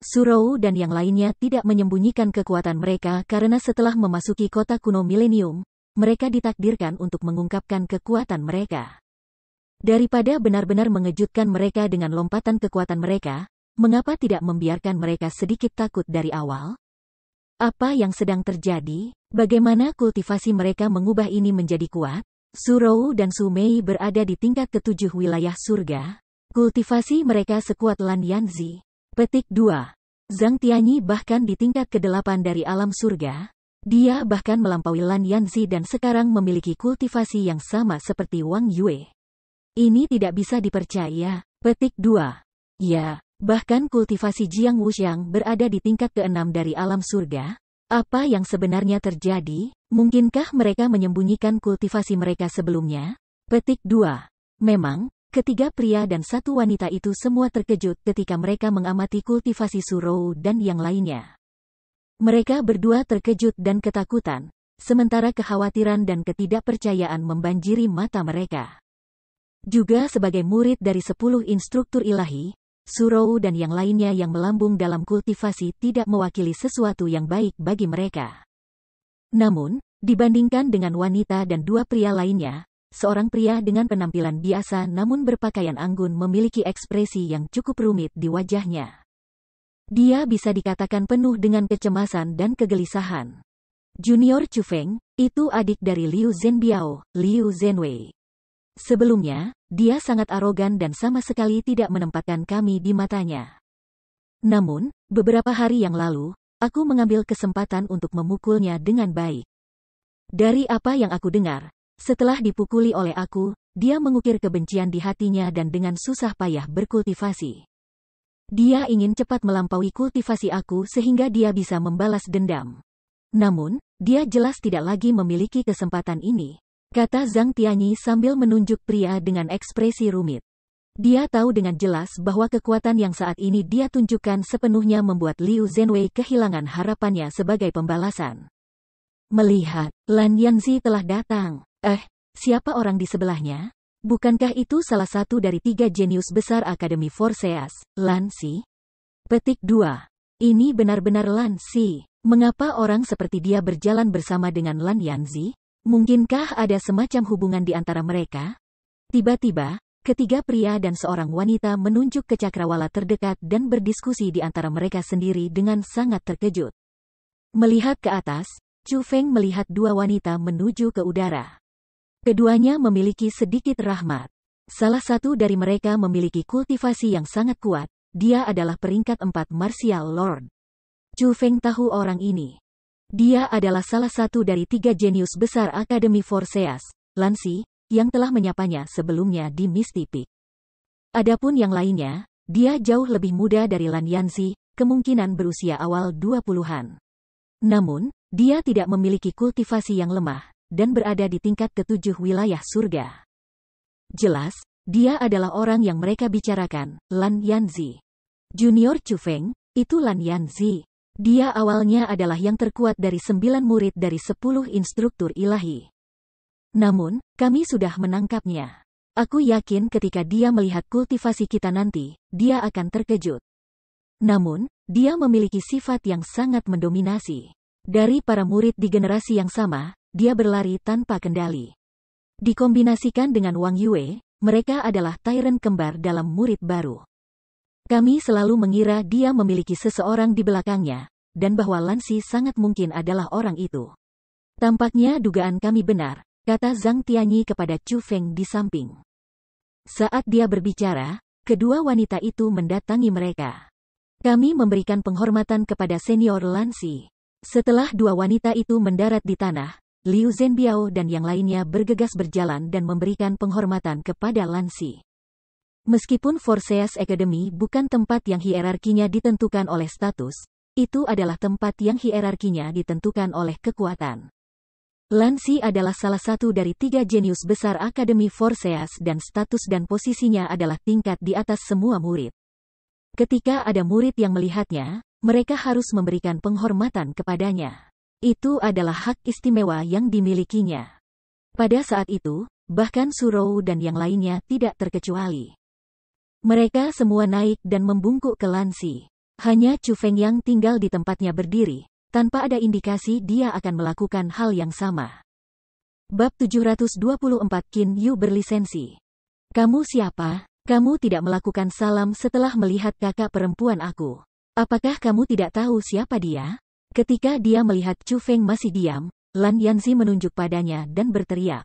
Su Rou dan yang lainnya tidak menyembunyikan kekuatan mereka karena setelah memasuki kota kuno milenium, mereka ditakdirkan untuk mengungkapkan kekuatan mereka. Daripada benar-benar mengejutkan mereka dengan lompatan kekuatan mereka, mengapa tidak membiarkan mereka sedikit takut dari awal? Apa yang sedang terjadi? Bagaimana kultivasi mereka mengubah ini menjadi kuat? Su Rou dan Su Mei berada di tingkat ke-7 wilayah surga. Kultivasi mereka sekuat Lan Yanzi. Petik 2. Zhang Tianyi bahkan di tingkat ke-8 dari alam surga. Dia bahkan melampaui Lan Yanzi dan sekarang memiliki kultivasi yang sama seperti Wang Yue. Ini tidak bisa dipercaya. Petik 2. Ya, bahkan kultivasi Jiang Wuxiang berada di tingkat ke-6 dari alam surga. Apa yang sebenarnya terjadi? Mungkinkah mereka menyembunyikan kultivasi mereka sebelumnya? Petik 2. Memang, ketiga pria dan 1 wanita itu semua terkejut ketika mereka mengamati kultivasi Su Rou dan yang lainnya. Mereka berdua terkejut dan ketakutan, sementara kekhawatiran dan ketidakpercayaan membanjiri mata mereka. Juga sebagai murid dari 10 instruktur ilahi, Su Rou dan yang lainnya yang melambung dalam kultivasi tidak mewakili sesuatu yang baik bagi mereka. Namun, dibandingkan dengan wanita dan dua pria lainnya, seorang pria dengan penampilan biasa namun berpakaian anggun memiliki ekspresi yang cukup rumit di wajahnya. Dia bisa dikatakan penuh dengan kecemasan dan kegelisahan. Junior Chu Feng, itu adik dari Liu Zhenbiao, Liu Zhenwei. Sebelumnya, dia sangat arogan dan sama sekali tidak menempatkan kami di matanya. Namun, beberapa hari yang lalu, aku mengambil kesempatan untuk memukulnya dengan baik. Dari apa yang aku dengar, setelah dipukuli oleh aku, dia mengukir kebencian di hatinya dan dengan susah payah berkultivasi. Dia ingin cepat melampaui kultivasi aku sehingga dia bisa membalas dendam. Namun, dia jelas tidak lagi memiliki kesempatan ini, kata Zhang Tianyi sambil menunjuk pria dengan ekspresi rumit. Dia tahu dengan jelas bahwa kekuatan yang saat ini dia tunjukkan sepenuhnya membuat Liu Zhenwei kehilangan harapannya sebagai pembalasan. Melihat Lan Yanzi telah datang, siapa orang di sebelahnya? Bukankah itu salah satu dari 3 jenius besar Akademi Forseas, Lan Xi? Petik 2. Ini benar-benar Lan Xi. Mengapa orang seperti dia berjalan bersama dengan Lan Yanzi? Mungkinkah ada semacam hubungan di antara mereka? Tiba-tiba, ketiga pria dan seorang wanita menunjuk ke cakrawala terdekat dan berdiskusi di antara mereka sendiri dengan sangat terkejut. Melihat ke atas, Chu Feng melihat dua wanita menuju ke udara. Keduanya memiliki sedikit rahmat. Salah satu dari mereka memiliki kultivasi yang sangat kuat, dia adalah peringkat 4 Martial Lord. Chu Feng tahu orang ini. Dia adalah salah satu dari 3 jenius besar Akademi Forseas, Lan Xi, yang telah menyapanya sebelumnya di Misty Peak. Adapun yang lainnya, dia jauh lebih muda dari Lan Yanzi, kemungkinan berusia awal 20-an. Namun, dia tidak memiliki kultivasi yang lemah, dan berada di tingkat ke-7 wilayah surga. Jelas, dia adalah orang yang mereka bicarakan, Lan Yanzi. Junior Chu Feng, itu Lan Yanzi. Dia awalnya adalah yang terkuat dari 9 murid dari 10 instruktur ilahi. Namun, kami sudah menangkapnya. Aku yakin ketika dia melihat kultivasi kita nanti, dia akan terkejut. Namun, dia memiliki sifat yang sangat mendominasi. Dari para murid di generasi yang sama, dia berlari tanpa kendali. Dikombinasikan dengan Wang Yue, mereka adalah tyrant kembar dalam murid baru. Kami selalu mengira dia memiliki seseorang di belakangnya, dan bahwa Lan Xi sangat mungkin adalah orang itu. Tampaknya dugaan kami benar, kata Zhang Tianyi kepada Chu Feng di samping. Saat dia berbicara, kedua wanita itu mendatangi mereka. Kami memberikan penghormatan kepada senior Lan Xi. Setelah dua wanita itu mendarat di tanah, Liu Zhenbiao dan yang lainnya bergegas berjalan dan memberikan penghormatan kepada Lan Xi. Meskipun Forseas Academy bukan tempat yang hierarkinya ditentukan oleh status, itu adalah tempat yang hierarkinya ditentukan oleh kekuatan. Lan Xi adalah salah satu dari 3 jenius besar Akademi Forseas dan status dan posisinya adalah tingkat di atas semua murid. Ketika ada murid yang melihatnya, mereka harus memberikan penghormatan kepadanya. Itu adalah hak istimewa yang dimilikinya. Pada saat itu, bahkan Surou dan yang lainnya tidak terkecuali. Mereka semua naik dan membungkuk ke Lan Xi. Hanya Chu Feng yang tinggal di tempatnya berdiri, tanpa ada indikasi dia akan melakukan hal yang sama. Bab 724 Qin Yu berlisensi. Kamu siapa? Kamu tidak melakukan salam setelah melihat kakak perempuan aku. Apakah kamu tidak tahu siapa dia? Ketika dia melihat Chu Feng masih diam, Lan Yanzi menunjuk padanya dan berteriak.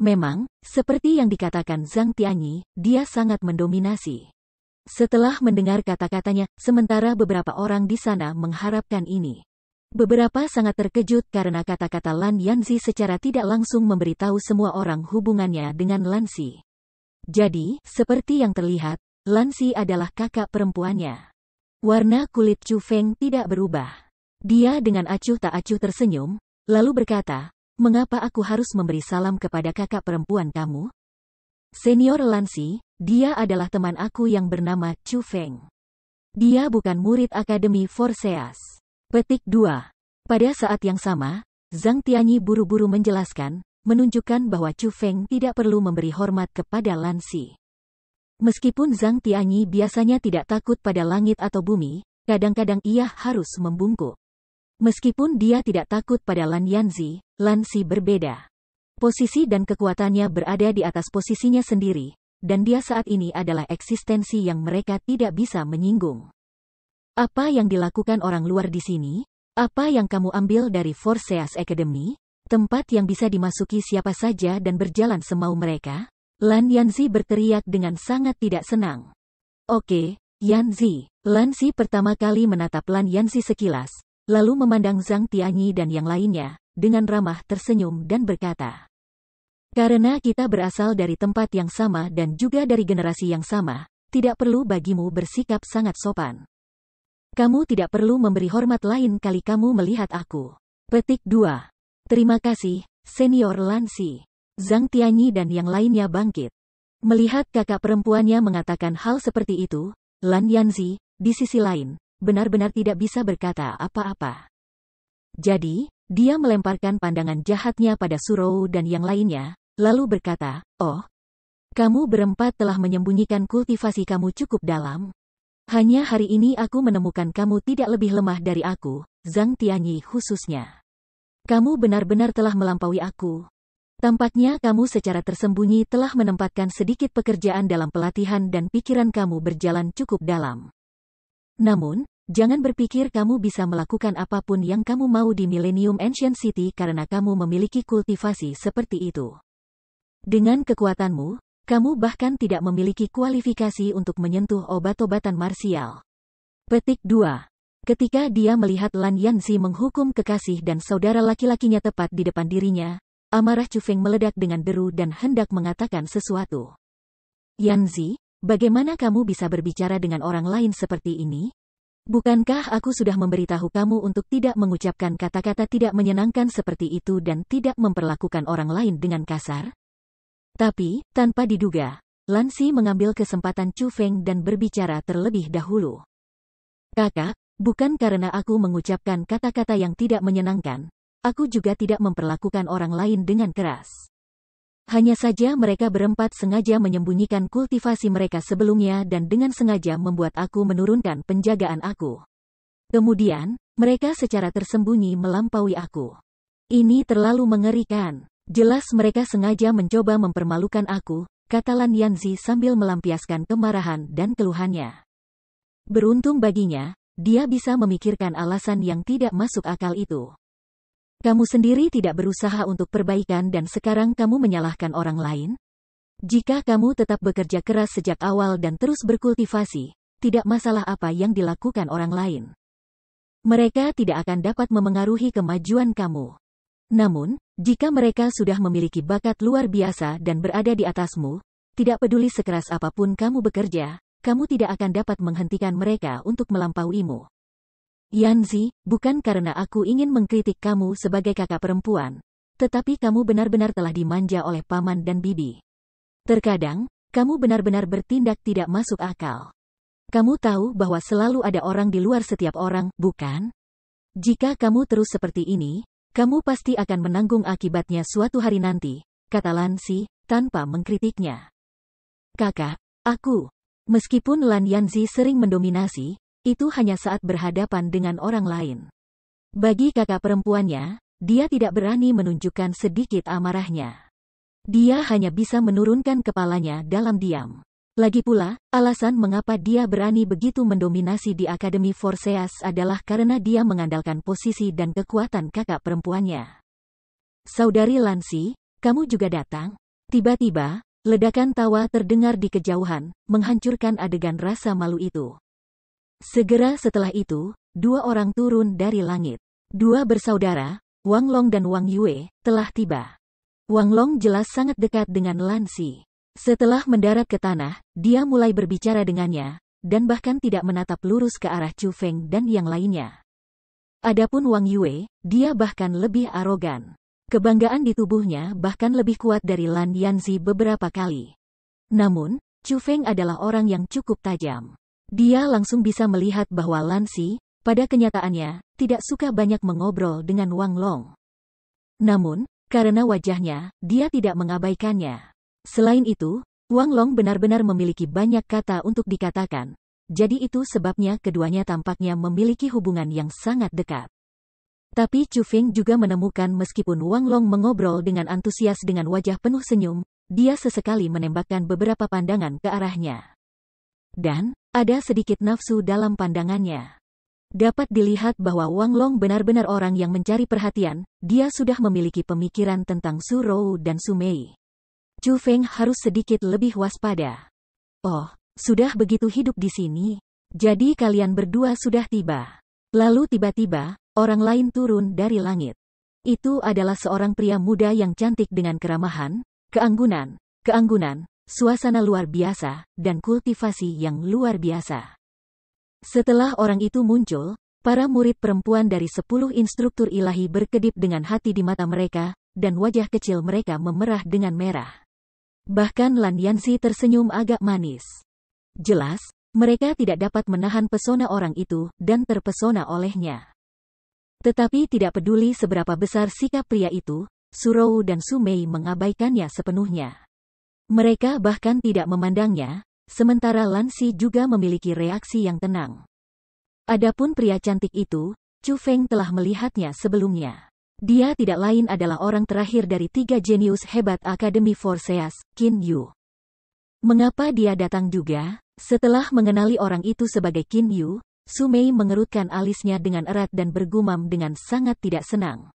Memang, seperti yang dikatakan Zhang Tianyi, dia sangat mendominasi. Setelah mendengar kata-katanya, sementara beberapa orang di sana mengharapkan ini. Beberapa sangat terkejut karena kata-kata Lan Yanzi secara tidak langsung memberitahu semua orang hubungannya dengan Lan Xi. Jadi, seperti yang terlihat, Lan Xi adalah kakak perempuannya. Warna kulit Chu Feng tidak berubah. Dia dengan acuh tak acuh tersenyum, lalu berkata, "Mengapa aku harus memberi salam kepada kakak perempuan kamu?" Senior Lan Xi, dia adalah teman aku yang bernama Chu Feng. Dia bukan murid Akademi Forseas. Petik 2. Pada saat yang sama, Zhang Tianyi buru-buru menjelaskan, menunjukkan bahwa Chu Feng tidak perlu memberi hormat kepada Lan Xi. Meskipun Zhang Tianyi biasanya tidak takut pada langit atau bumi, kadang-kadang ia harus membungkuk. Meskipun dia tidak takut pada Lan Yanzi, Lan Si berbeda. Posisi dan kekuatannya berada di atas posisinya sendiri, dan dia saat ini adalah eksistensi yang mereka tidak bisa menyinggung. Apa yang dilakukan orang luar di sini? Apa yang kamu ambil dari Forseas Academy? Tempat yang bisa dimasuki siapa saja dan berjalan semau mereka? Lan Yanzi berteriak dengan sangat tidak senang. Oke, Yanzi. Lan Si pertama kali menatap Lan Yanzi sekilas, lalu memandang Zhang Tianyi dan yang lainnya, dengan ramah tersenyum dan berkata, karena kita berasal dari tempat yang sama dan juga dari generasi yang sama, tidak perlu bagimu bersikap sangat sopan. Kamu tidak perlu memberi hormat lain kali kamu melihat aku. Petik 2. Terima kasih, Senior Lan Si. Zhang Tianyi dan yang lainnya bangkit. Melihat kakak perempuannya mengatakan hal seperti itu, Lan Yanzi, di sisi lain, benar-benar tidak bisa berkata apa-apa. Jadi, dia melemparkan pandangan jahatnya pada Surou dan yang lainnya, lalu berkata, oh, kamu berempat telah menyembunyikan kultivasi kamu cukup dalam. Hanya hari ini aku menemukan kamu tidak lebih lemah dari aku, Zhang Tianyi khususnya. Kamu benar-benar telah melampaui aku. Tampaknya kamu secara tersembunyi telah menempatkan sedikit pekerjaan dalam pelatihan dan pikiran kamu berjalan cukup dalam. Namun, jangan berpikir kamu bisa melakukan apapun yang kamu mau di Millennium Ancient City karena kamu memiliki kultivasi seperti itu. Dengan kekuatanmu, kamu bahkan tidak memiliki kualifikasi untuk menyentuh obat-obatan marsial. Petik 2. Ketika dia melihat Lan Yanzi menghukum kekasih dan saudara laki-lakinya tepat di depan dirinya, amarah Chu Feng meledak dengan deru dan hendak mengatakan sesuatu. Yanzi, bagaimana kamu bisa berbicara dengan orang lain seperti ini? Bukankah aku sudah memberitahu kamu untuk tidak mengucapkan kata-kata tidak menyenangkan seperti itu dan tidak memperlakukan orang lain dengan kasar? Tapi, tanpa diduga, Lan Si mengambil kesempatan Chu Feng dan berbicara terlebih dahulu. Kakak, bukan karena aku mengucapkan kata-kata yang tidak menyenangkan, aku juga tidak memperlakukan orang lain dengan keras. Hanya saja mereka berempat sengaja menyembunyikan kultivasi mereka sebelumnya dan dengan sengaja membuat aku menurunkan penjagaan aku. Kemudian, mereka secara tersembunyi melampaui aku. Ini terlalu mengerikan. Jelas mereka sengaja mencoba mempermalukan aku, kata Lan Yanzi sambil melampiaskan kemarahan dan keluhannya. Beruntung baginya, dia bisa memikirkan alasan yang tidak masuk akal itu. Kamu sendiri tidak berusaha untuk perbaikan dan sekarang kamu menyalahkan orang lain? Jika kamu tetap bekerja keras sejak awal dan terus berkultivasi, tidak masalah apa yang dilakukan orang lain. Mereka tidak akan dapat memengaruhi kemajuan kamu. Namun, jika mereka sudah memiliki bakat luar biasa dan berada di atasmu, tidak peduli sekeras apapun kamu bekerja, kamu tidak akan dapat menghentikan mereka untuk melampauimu. Yanzi, bukan karena aku ingin mengkritik kamu sebagai kakak perempuan, tetapi kamu benar-benar telah dimanja oleh paman dan bibi. Terkadang, kamu benar-benar bertindak tidak masuk akal. Kamu tahu bahwa selalu ada orang di luar setiap orang, bukan? Jika kamu terus seperti ini, kamu pasti akan menanggung akibatnya suatu hari nanti, kata Lan Si, tanpa mengkritiknya. Kakak, aku. Meskipun Lan Yanzi sering mendominasi, itu hanya saat berhadapan dengan orang lain. Bagi kakak perempuannya, dia tidak berani menunjukkan sedikit amarahnya. Dia hanya bisa menurunkan kepalanya dalam diam. Lagi pula, alasan mengapa dia berani begitu mendominasi di Akademi Forseas adalah karena dia mengandalkan posisi dan kekuatan kakak perempuannya. Saudari Lan Si, kamu juga datang? Tiba-tiba, ledakan tawa terdengar di kejauhan, menghancurkan adegan rasa malu itu. Segera setelah itu, dua orang turun dari langit. Dua bersaudara, Wang Long dan Wang Yue, telah tiba. Wang Long jelas sangat dekat dengan Lan Si. Setelah mendarat ke tanah, dia mulai berbicara dengannya, dan bahkan tidak menatap lurus ke arah Chu Feng dan yang lainnya. Adapun Wang Yue, dia bahkan lebih arogan. Kebanggaan di tubuhnya bahkan lebih kuat dari Lan Yanzi beberapa kali. Namun, Chu Feng adalah orang yang cukup tajam. Dia langsung bisa melihat bahwa Lan Si, pada kenyataannya, tidak suka banyak mengobrol dengan Wang Long. Namun, karena wajahnya, dia tidak mengabaikannya. Selain itu, Wang Long benar-benar memiliki banyak kata untuk dikatakan, jadi itu sebabnya keduanya tampaknya memiliki hubungan yang sangat dekat. Tapi Chu Feng juga menemukan meskipun Wang Long mengobrol dengan antusias dengan wajah penuh senyum, dia sesekali menembakkan beberapa pandangan ke arahnya. Dan, ada sedikit nafsu dalam pandangannya. Dapat dilihat bahwa Wang Long benar-benar orang yang mencari perhatian, dia sudah memiliki pemikiran tentang Su Rou dan Su Mei. Chu Feng harus sedikit lebih waspada. Oh, sudah begitu hidup di sini. Jadi kalian berdua sudah tiba. Lalu tiba-tiba, orang lain turun dari langit. Itu adalah seorang pria muda yang cantik dengan keramahan, keanggunan, suasana luar biasa, dan kultivasi yang luar biasa. Setelah orang itu muncul, para murid perempuan dari 10 instruktur ilahi berkedip dengan hati di mata mereka, dan wajah kecil mereka memerah dengan merah. Bahkan Lan Yanxi tersenyum agak manis. Jelas, mereka tidak dapat menahan pesona orang itu, dan terpesona olehnya. Tetapi tidak peduli seberapa besar sikap pria itu, Su Rou dan Su Mei mengabaikannya sepenuhnya. Mereka bahkan tidak memandangnya, sementara Lan Xi juga memiliki reaksi yang tenang. Adapun pria cantik itu, Chu Feng telah melihatnya sebelumnya. Dia tidak lain adalah orang terakhir dari 3 jenius hebat Akademi Forseas, Qin Yu. Mengapa dia datang juga? Setelah mengenali orang itu sebagai Qin Yu, Su Mei mengerutkan alisnya dengan erat dan bergumam dengan sangat tidak senang.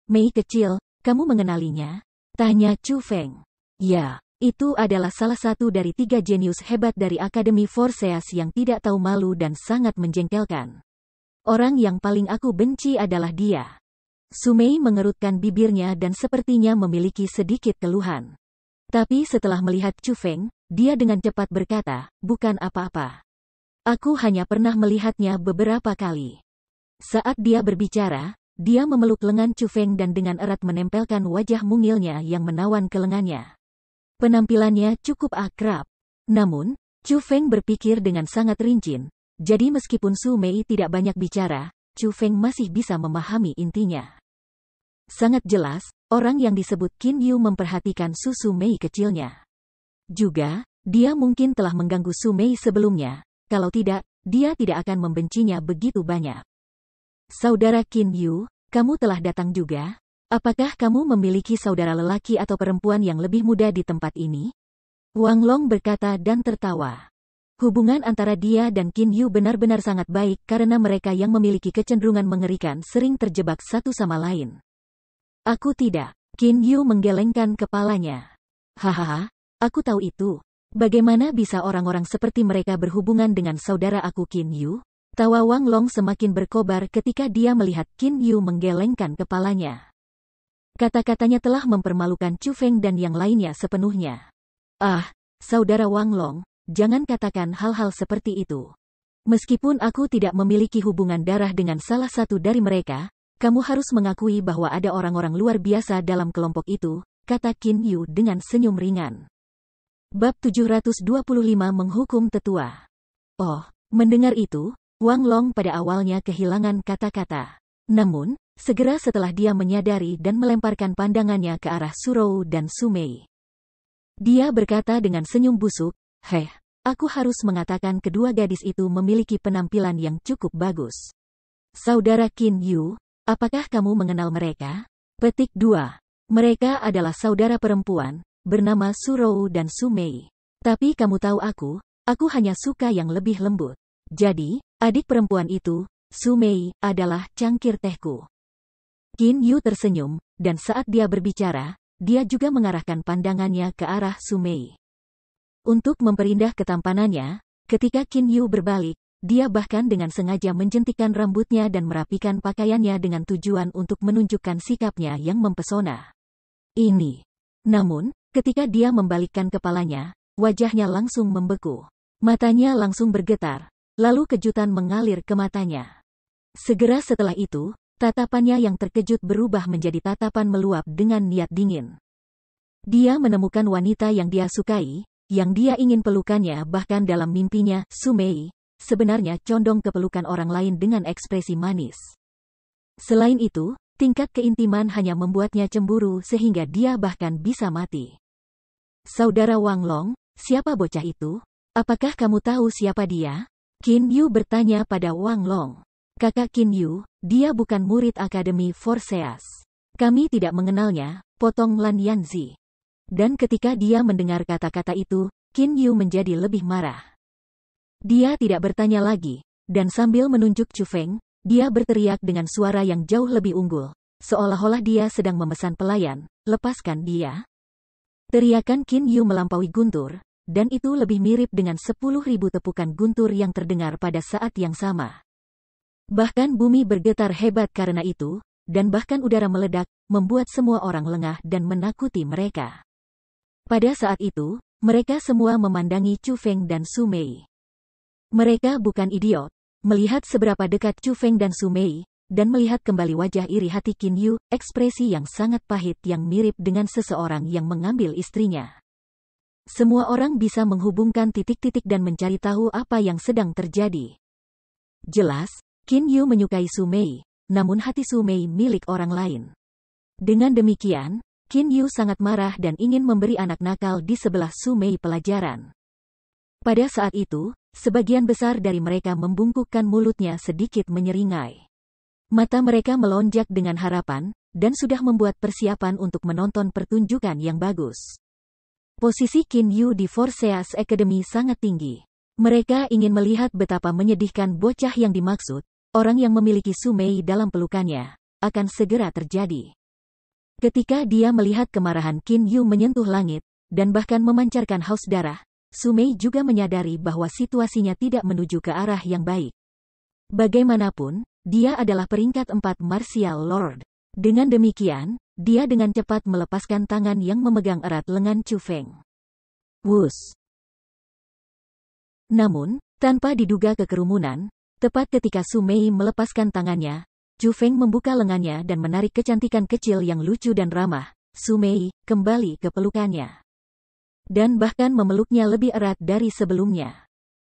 Mei kecil, kamu mengenalinya? Tanya Chu Feng. Ya, itu adalah salah satu dari 3 jenius hebat dari Akademi Forseas yang tidak tahu malu dan sangat menjengkelkan. Orang yang paling aku benci adalah dia. Su Mei mengerutkan bibirnya dan sepertinya memiliki sedikit keluhan. Tapi setelah melihat Chu Feng, dia dengan cepat berkata, bukan apa-apa. Aku hanya pernah melihatnya beberapa kali. Saat dia berbicara, dia memeluk lengan Chu Feng dan dengan erat menempelkan wajah mungilnya yang menawan ke lengannya. Penampilannya cukup akrab. Namun, Chu Feng berpikir dengan sangat rinci, jadi meskipun Su Mei tidak banyak bicara, Chu Feng masih bisa memahami intinya. Sangat jelas, orang yang disebut Qin Yu memperhatikan Su Mei kecilnya. Juga, dia mungkin telah mengganggu Su Mei sebelumnya, kalau tidak, dia tidak akan membencinya begitu banyak. Saudara Qin Yu, kamu telah datang juga? Apakah kamu memiliki saudara lelaki atau perempuan yang lebih muda di tempat ini? Wang Long berkata dan tertawa. Hubungan antara dia dan Qin Yu benar-benar sangat baik karena mereka yang memiliki kecenderungan mengerikan sering terjebak satu sama lain. Aku tidak. Qin Yu menggelengkan kepalanya. Hahaha, aku tahu itu. Bagaimana bisa orang-orang seperti mereka berhubungan dengan saudara aku Qin Yu? Tawa Wang Long semakin berkobar ketika dia melihat Qin Yu menggelengkan kepalanya. Kata-katanya telah mempermalukan Chu Feng dan yang lainnya sepenuhnya. Ah, saudara Wang Long, jangan katakan hal-hal seperti itu. Meskipun aku tidak memiliki hubungan darah dengan salah satu dari mereka, kamu harus mengakui bahwa ada orang-orang luar biasa dalam kelompok itu, kata Qin Yu dengan senyum ringan. Bab 725 Menghukum Tetua. Oh, mendengar itu, Wang Long pada awalnya kehilangan kata-kata. Namun, segera setelah dia menyadari dan melemparkan pandangannya ke arah Su Rou dan Su Mei. Dia berkata dengan senyum busuk, aku harus mengatakan kedua gadis itu memiliki penampilan yang cukup bagus. Saudara Qin Yu, apakah kamu mengenal mereka? Petik 2. Mereka adalah saudara perempuan, bernama Su Rou dan Su Mei. Tapi kamu tahu aku hanya suka yang lebih lembut. Jadi, adik perempuan itu, Su Mei, adalah cangkir tehku. Qin Yu tersenyum, dan saat dia berbicara, dia juga mengarahkan pandangannya ke arah Su Mei. Untuk memperindah ketampanannya, ketika Qin Yu berbalik, dia bahkan dengan sengaja menjentikkan rambutnya dan merapikan pakaiannya dengan tujuan untuk menunjukkan sikapnya yang mempesona. Namun, ketika dia membalikkan kepalanya, wajahnya langsung membeku. Matanya langsung bergetar. Lalu kejutan mengalir ke matanya. Segera setelah itu, tatapannya yang terkejut berubah menjadi tatapan meluap dengan niat dingin. Dia menemukan wanita yang dia sukai, yang dia ingin pelukannya bahkan dalam mimpinya, Su Mei, sebenarnya condong ke pelukan orang lain dengan ekspresi manis. Selain itu, tingkat keintiman hanya membuatnya cemburu sehingga dia bahkan bisa mati. Saudara Wang Long, siapa bocah itu? Apakah kamu tahu siapa dia? Qin Yu bertanya pada Wang Long. Kakak Qin Yu, dia bukan murid Akademi Forseas. Kami tidak mengenalnya, potong Lan Yanzi. Dan ketika dia mendengar kata-kata itu, Qin Yu menjadi lebih marah. Dia tidak bertanya lagi, dan sambil menunjuk Chu Feng, dia berteriak dengan suara yang jauh lebih unggul, seolah-olah dia sedang memesan pelayan, lepaskan dia. Teriakan Qin Yu melampaui guntur, dan itu lebih mirip dengan 10.000 tepukan guntur yang terdengar pada saat yang sama. Bahkan bumi bergetar hebat karena itu, dan bahkan udara meledak, membuat semua orang lengah dan menakuti mereka. Pada saat itu, mereka semua memandangi Chu Feng dan Su Mei. Mereka bukan idiot. Melihat seberapa dekat Chu Feng dan Su Mei, dan melihat kembali wajah iri hati Qin Yu, ekspresi yang sangat pahit yang mirip dengan seseorang yang mengambil istrinya. Semua orang bisa menghubungkan titik-titik dan mencari tahu apa yang sedang terjadi. Jelas, Qin Yu menyukai Su Mei, namun hati Su Mei milik orang lain. Dengan demikian, Qin Yu sangat marah dan ingin memberi anak nakal di sebelah Su Mei pelajaran. Pada saat itu, sebagian besar dari mereka membungkukkan mulutnya sedikit menyeringai. Mata mereka melonjak dengan harapan, dan sudah membuat persiapan untuk menonton pertunjukan yang bagus. Posisi Qin Yu di Forseas Academy sangat tinggi. Mereka ingin melihat betapa menyedihkan bocah yang dimaksud, orang yang memiliki Su Mei dalam pelukannya, akan segera terjadi. Ketika dia melihat kemarahan Qin Yu menyentuh langit, dan bahkan memancarkan haus darah, Su Mei juga menyadari bahwa situasinya tidak menuju ke arah yang baik. Bagaimanapun, dia adalah peringkat 4 Martial Lord. Dengan demikian, dia dengan cepat melepaskan tangan yang memegang erat lengan Chu Feng. Wus! Namun, tanpa diduga kekerumunan, tepat ketika Su Mei melepaskan tangannya, Chu Feng membuka lengannya dan menarik kecantikan kecil yang lucu dan ramah, Su Mei, kembali ke pelukannya. Dan bahkan memeluknya lebih erat dari sebelumnya.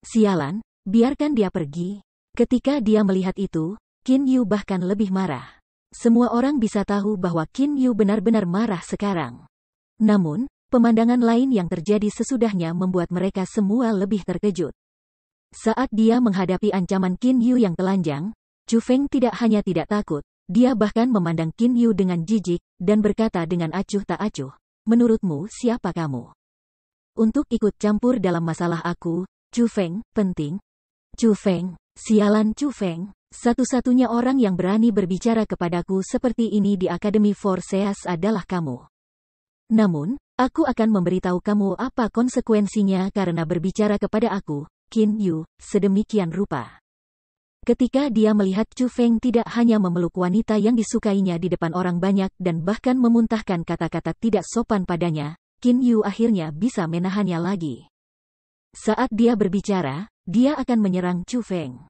Sialan, biarkan dia pergi. Ketika dia melihat itu, Qin Yu bahkan lebih marah. Semua orang bisa tahu bahwa Qin Yu benar-benar marah sekarang. Namun, pemandangan lain yang terjadi sesudahnya membuat mereka semua lebih terkejut. Saat dia menghadapi ancaman Qin Yu yang telanjang, Chu Feng tidak hanya tidak takut, dia bahkan memandang Qin Yu dengan jijik, dan berkata dengan acuh tak acuh, "Menurutmu siapa kamu? Untuk ikut campur dalam masalah aku, Chu Feng, penting." Chu Feng, sialan Chu Feng, satu-satunya orang yang berani berbicara kepadaku seperti ini di Akademi Forseas adalah kamu. Namun, aku akan memberitahu kamu apa konsekuensinya karena berbicara kepada aku, Qin Yu, sedemikian rupa. Ketika dia melihat Chu Feng tidak hanya memeluk wanita yang disukainya di depan orang banyak dan bahkan memuntahkan kata-kata tidak sopan padanya, Qin Yu akhirnya bisa menahannya lagi. Saat dia berbicara, dia akan menyerang Chu Feng.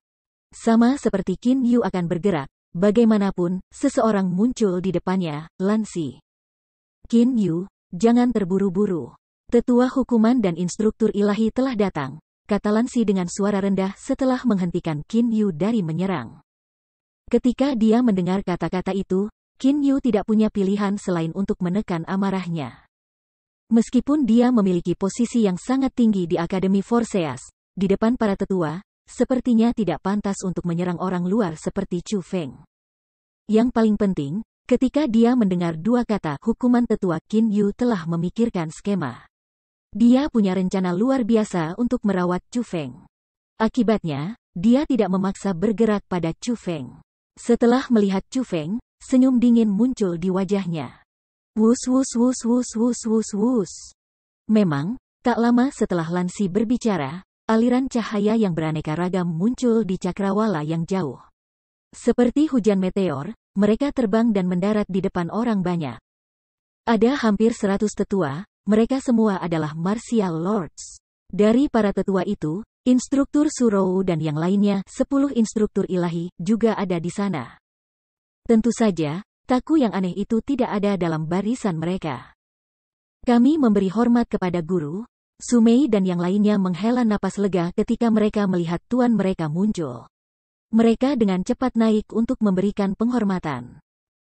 Sama seperti Qin Yu akan bergerak, bagaimanapun, seseorang muncul di depannya, Lan Si. Qin Yu, jangan terburu-buru. Tetua hukuman dan instruktur ilahi telah datang, kata Lan Si dengan suara rendah setelah menghentikan Qin Yu dari menyerang. Ketika dia mendengar kata-kata itu, Qin Yu tidak punya pilihan selain untuk menekan amarahnya. Meskipun dia memiliki posisi yang sangat tinggi di Akademi Forseas, di depan para tetua, sepertinya tidak pantas untuk menyerang orang luar seperti Chu Feng. Yang paling penting, ketika dia mendengar dua kata hukuman tetua, Qin Yu telah memikirkan skema. Dia punya rencana luar biasa untuk merawat Chu Feng. Akibatnya, dia tidak memaksa bergerak pada Chu Feng. Setelah melihat Chu Feng, senyum dingin muncul di wajahnya. Wus wus wus wus wus wus wus. Memang, tak lama setelah Lan Si berbicara, aliran cahaya yang beraneka ragam muncul di cakrawala yang jauh. Seperti hujan meteor, mereka terbang dan mendarat di depan orang banyak. Ada hampir 100 tetua, mereka semua adalah Martial Lords. Dari para tetua itu, instruktur Surou dan yang lainnya, 10 instruktur ilahi, juga ada di sana. Tentu saja, taku yang aneh itu tidak ada dalam barisan mereka. Kami memberi hormat kepada guru. Su Mei dan yang lainnya menghela napas lega ketika mereka melihat tuan mereka muncul. Mereka dengan cepat naik untuk memberikan penghormatan.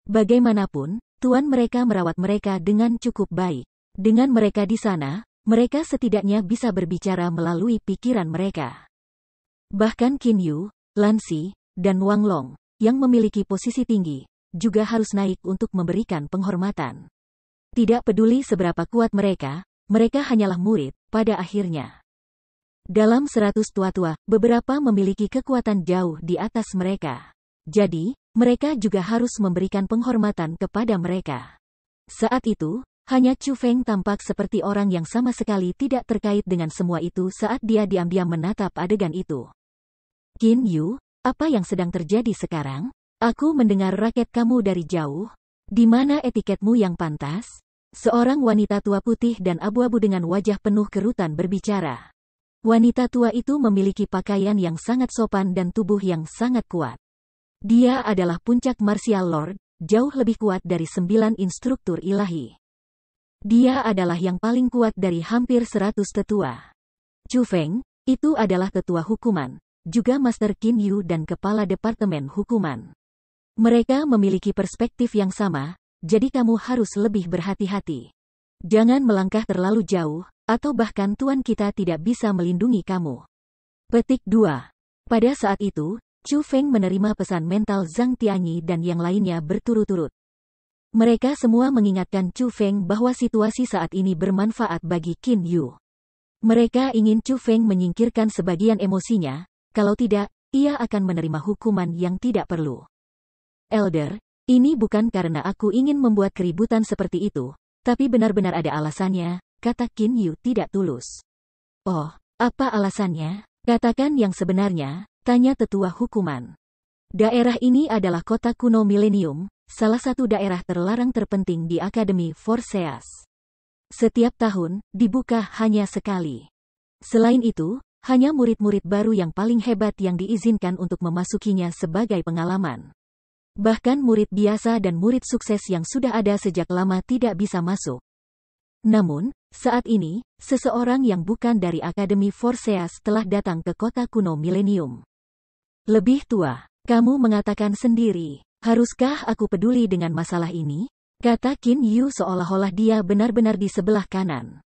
Bagaimanapun, tuan mereka merawat mereka dengan cukup baik. Dengan mereka di sana, mereka setidaknya bisa berbicara melalui pikiran mereka. Bahkan Qin Yu, Lan Si, dan Wang Long, yang memiliki posisi tinggi, juga harus naik untuk memberikan penghormatan. Tidak peduli seberapa kuat mereka hanyalah murid, pada akhirnya. Dalam 100 tua-tua, beberapa memiliki kekuatan jauh di atas mereka. Jadi, mereka juga harus memberikan penghormatan kepada mereka. Saat itu, hanya Chu Feng tampak seperti orang yang sama sekali tidak terkait dengan semua itu saat dia diam-diam menatap adegan itu. Qin Yu, apa yang sedang terjadi sekarang? Aku mendengar raket kamu dari jauh. Di mana etiketmu yang pantas? Seorang wanita tua putih dan abu-abu dengan wajah penuh kerutan berbicara. Wanita tua itu memiliki pakaian yang sangat sopan dan tubuh yang sangat kuat. Dia adalah puncak martial lord, jauh lebih kuat dari 9 instruktur ilahi. Dia adalah yang paling kuat dari hampir 100 tetua. Chu Feng, itu adalah tetua hukuman, juga Master Qin Yu dan kepala departemen hukuman. Mereka memiliki perspektif yang sama, jadi kamu harus lebih berhati-hati. Jangan melangkah terlalu jauh, atau bahkan tuan kita tidak bisa melindungi kamu. Petik 2. Pada saat itu, Chu Feng menerima pesan mental Zhang Tianyi dan yang lainnya berturut-turut. Mereka semua mengingatkan Chu Feng bahwa situasi saat ini bermanfaat bagi Qin Yu. Mereka ingin Chu Feng menyingkirkan sebagian emosinya, kalau tidak, ia akan menerima hukuman yang tidak perlu. Elder, ini bukan karena aku ingin membuat keributan seperti itu, tapi benar-benar ada alasannya, kata Qin Yu tidak tulus. Oh, apa alasannya? Katakan yang sebenarnya, tanya tetua hukuman. Daerah ini adalah kota kuno Millennium, salah satu daerah terlarang terpenting di Akademi Forseas. Setiap tahun, dibuka hanya sekali. Selain itu, hanya murid-murid baru yang paling hebat yang diizinkan untuk memasukinya sebagai pengalaman. Bahkan murid biasa dan murid sukses yang sudah ada sejak lama tidak bisa masuk. Namun, saat ini, seseorang yang bukan dari Akademi Forseas telah datang ke kota kuno Millennium. Lebih tua, kamu mengatakan sendiri, haruskah aku peduli dengan masalah ini? Kata Qin Yu seolah-olah dia benar-benar di sebelah kanan.